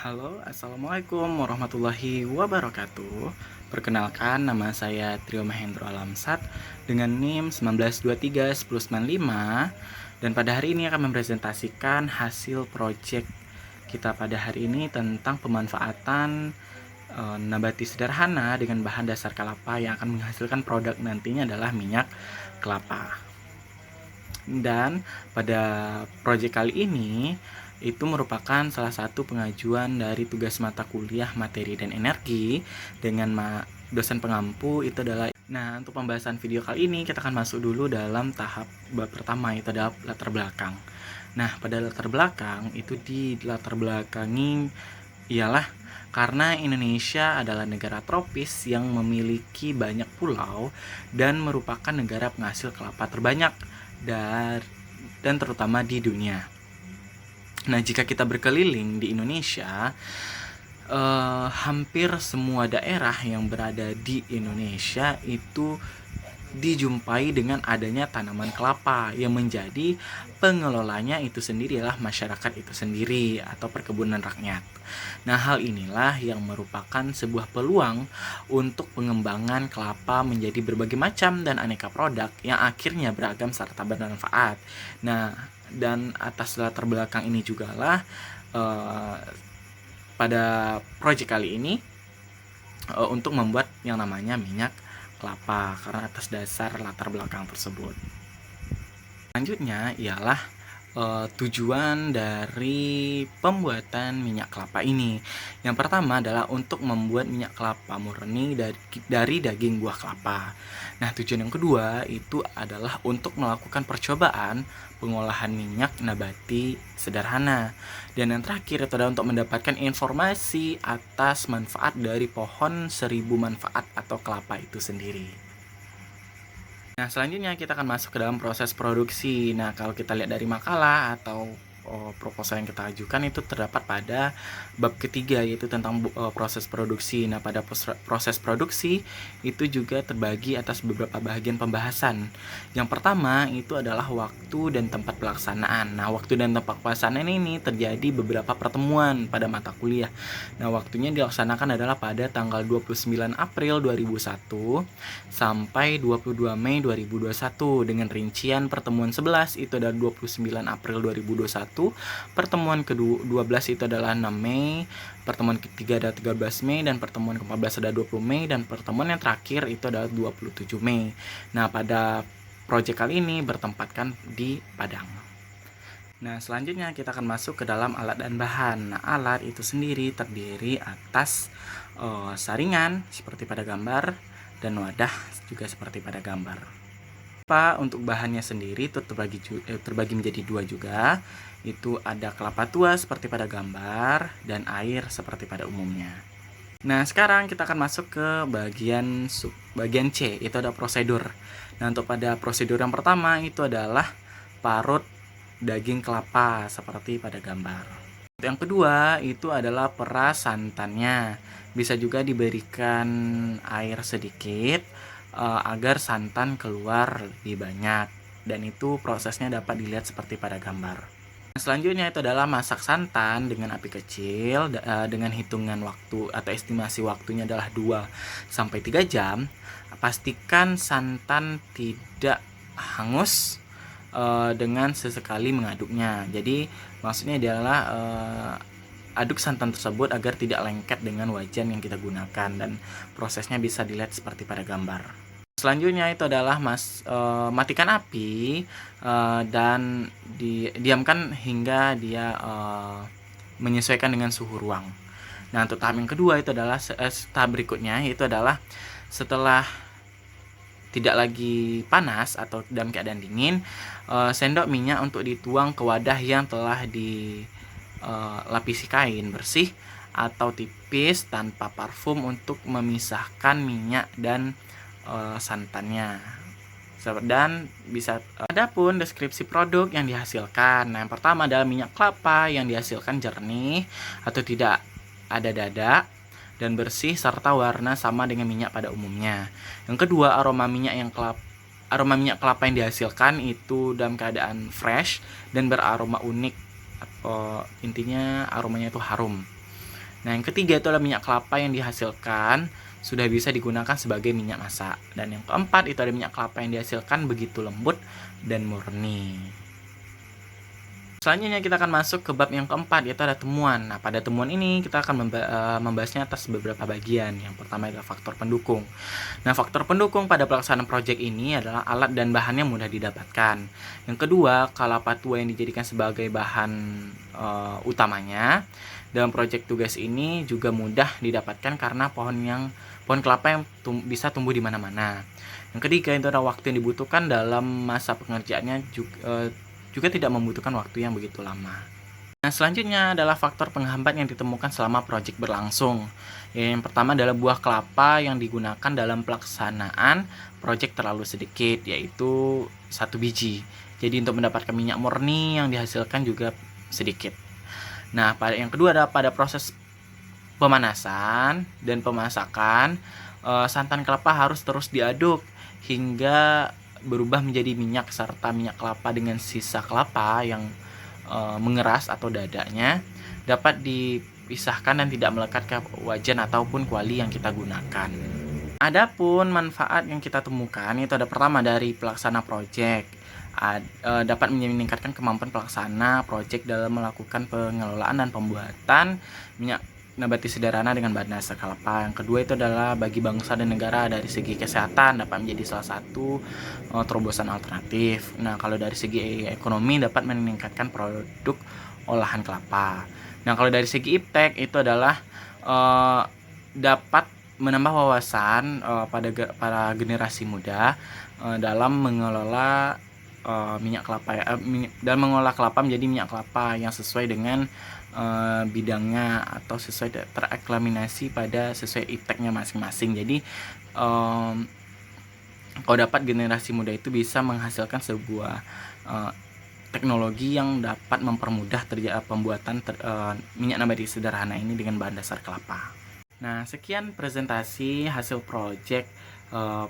Halo, Assalamualaikum warahmatullahi wabarakatuh. Perkenalkan, nama saya Trio Mahendro Alamsat dengan NIM 19231095. Dan pada hari ini akan mempresentasikan hasil proyek kita pada hari ini tentang pemanfaatan nabati sederhana dengan bahan dasar kelapa yang akan menghasilkan produk nantinya adalah minyak kelapa. Dan pada proyek kali ini itu merupakan salah satu pengajuan dari tugas mata kuliah materi dan energi dengan dosen pengampu itu adalah. Nah, untuk pembahasan video kali ini kita akan masuk dulu dalam tahap bab pertama, itu adalah latar belakang. Nah, pada latar belakang itu di latar belakangi ialah karena Indonesia adalah negara tropis yang memiliki banyak pulau dan merupakan negara penghasil kelapa terbanyak dan terutama di dunia. Nah, jika kita berkeliling di Indonesia, hampir semua daerah yang berada di Indonesia itu dijumpai dengan adanya tanaman kelapa yang menjadi pengelolanya itu sendiri adalah masyarakat itu sendiri atau perkebunan rakyat. Nah, hal inilah yang merupakan sebuah peluang untuk pengembangan kelapa menjadi berbagai macam dan aneka produk yang akhirnya beragam serta bermanfaat. Nah, dan atas latar belakang ini jugalah pada proyek kali ini untuk membuat yang namanya minyak kelapa karena atas dasar latar belakang tersebut. Selanjutnya ialah tujuan dari pembuatan minyak kelapa ini. Yang pertama adalah untuk membuat minyak kelapa murni dari daging buah kelapa. Nah, tujuan yang kedua itu adalah untuk melakukan percobaan pengolahan minyak nabati sederhana. Dan yang terakhir itu adalah untuk mendapatkan informasi atas manfaat dari pohon 1000 manfaat atau kelapa itu sendiri. Nah, selanjutnya kita akan masuk ke dalam proses produksi. Nah, kalau kita lihat dari makalah atau proposal yang kita ajukan itu terdapat pada bab ketiga, yaitu tentang proses produksi. Nah, pada proses produksi itu juga terbagi atas beberapa bagian pembahasan. Yang pertama itu adalah waktu dan tempat pelaksanaan. Nah, waktu dan tempat pelaksanaan ini terjadi beberapa pertemuan pada mata kuliah. Nah, waktunya dilaksanakan adalah pada tanggal 29 April 2001 sampai 22 Mei 2021 dengan rincian pertemuan 11 itu adalah 29 April 2021, pertemuan ke-12 itu adalah 6 Mei, pertemuan ketiga adalah 13 Mei, dan pertemuan ke-14 adalah 20 Mei, dan pertemuan yang terakhir itu adalah 27 Mei. Nah, pada proyek kali ini bertempatkan di Padang. Nah, selanjutnya kita akan masuk ke dalam alat dan bahan. Nah, alat itu sendiri terdiri atas saringan seperti pada gambar dan wadah juga seperti pada gambar. Untuk bahannya sendiri itu terbagi menjadi dua juga. Itu ada kelapa tua seperti pada gambar dan air seperti pada umumnya. Nah, sekarang kita akan masuk ke bagian C, itu ada prosedur. Nah, untuk pada prosedur yang pertama itu adalah parut daging kelapa seperti pada gambar. Yang kedua itu adalah peras santannya. Bisa juga diberikan air sedikit agar santan keluar lebih banyak, dan itu prosesnya dapat dilihat seperti pada gambar. Selanjutnya itu adalah masak santan dengan api kecil dengan hitungan waktu atau estimasi waktunya adalah 2-3 jam. Pastikan santan tidak hangus dengan sesekali mengaduknya. Jadi maksudnya adalah aduk santan tersebut agar tidak lengket dengan wajan yang kita gunakan, dan prosesnya bisa dilihat seperti pada gambar. Selanjutnya itu adalah matikan api dan diamkan hingga dia menyesuaikan dengan suhu ruang. Nah, untuk tahap yang kedua itu adalah tahap berikutnya, yaitu adalah setelah tidak lagi panas atau dalam keadaan dingin, sendok minyak untuk dituang ke wadah yang telah dilapisi kain bersih atau tipis tanpa parfum untuk memisahkan minyak dan santannya. Dan bisa adapun deskripsi produk yang dihasilkan. Nah, yang pertama adalah minyak kelapa yang dihasilkan jernih atau tidak ada dadak dan bersih serta warna sama dengan minyak pada umumnya. Yang kedua, aroma minyak kelapa yang dihasilkan itu dalam keadaan fresh dan beraroma unik. Intinya aromanya itu harum. Nah, yang ketiga itu adalah minyak kelapa yang dihasilkan sudah bisa digunakan sebagai minyak masak. Dan yang keempat itu ada minyak kelapa yang dihasilkan begitu lembut dan murni. Selanjutnya kita akan masuk ke bab yang keempat, yaitu ada temuan. Nah, pada temuan ini kita akan membahasnya atas beberapa bagian. Yang pertama adalah faktor pendukung. Nah, faktor pendukung pada pelaksanaan proyek ini adalah alat dan bahannya mudah didapatkan. Yang kedua, kelapa tua yang dijadikan sebagai bahan utamanya. Dalam proyek tugas ini juga mudah didapatkan karena pohon kelapa yang bisa tumbuh di mana-mana. Yang ketiga itu adalah waktu yang dibutuhkan dalam masa pengerjaannya juga tidak membutuhkan waktu yang begitu lama. Nah, selanjutnya adalah faktor penghambat yang ditemukan selama proyek berlangsung. Yang pertama adalah buah kelapa yang digunakan dalam pelaksanaan proyek terlalu sedikit, yaitu 1 biji. Jadi untuk mendapatkan minyak murni yang dihasilkan juga sedikit. Nah, yang kedua adalah pada proses pemanasan dan pemasakan, santan kelapa harus terus diaduk hingga berubah menjadi minyak, serta minyak kelapa dengan sisa kelapa yang mengeras atau dadanya dapat dipisahkan dan tidak melekat ke wajan ataupun kuali yang kita gunakan. Adapun manfaat yang kita temukan itu ada pertama dari pelaksana proyek, dapat meningkatkan kemampuan pelaksana proyek dalam melakukan pengelolaan dan pembuatan minyak nabati sederhana dengan bahan dasar kelapa. Yang kedua itu adalah bagi bangsa dan negara dari segi kesehatan dapat menjadi salah satu terobosan alternatif. Nah, kalau dari segi ekonomi dapat meningkatkan produk olahan kelapa. Nah, kalau dari segi iptek itu adalah dapat menambah wawasan pada generasi muda dalam mengelola minyak kelapa dan mengolah kelapa menjadi minyak kelapa yang sesuai dengan bidangnya atau sesuai tereksaminasi pada sesuai ipteknya masing-masing. Jadi kalau dapat generasi muda itu bisa menghasilkan sebuah teknologi yang dapat mempermudah pembuatan minyak nabati sederhana ini dengan bahan dasar kelapa. Nah, sekian presentasi hasil proyek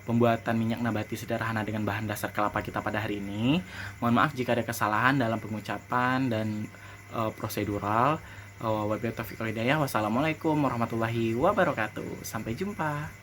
pembuatan minyak nabati sederhana dengan bahan dasar kelapa kita pada hari ini. Mohon maaf jika ada kesalahan dalam pengucapan dan prosedural. Wabillahi taufiq wal hidayah. Wassalamualaikum warahmatullahi wabarakatuh. Sampai jumpa.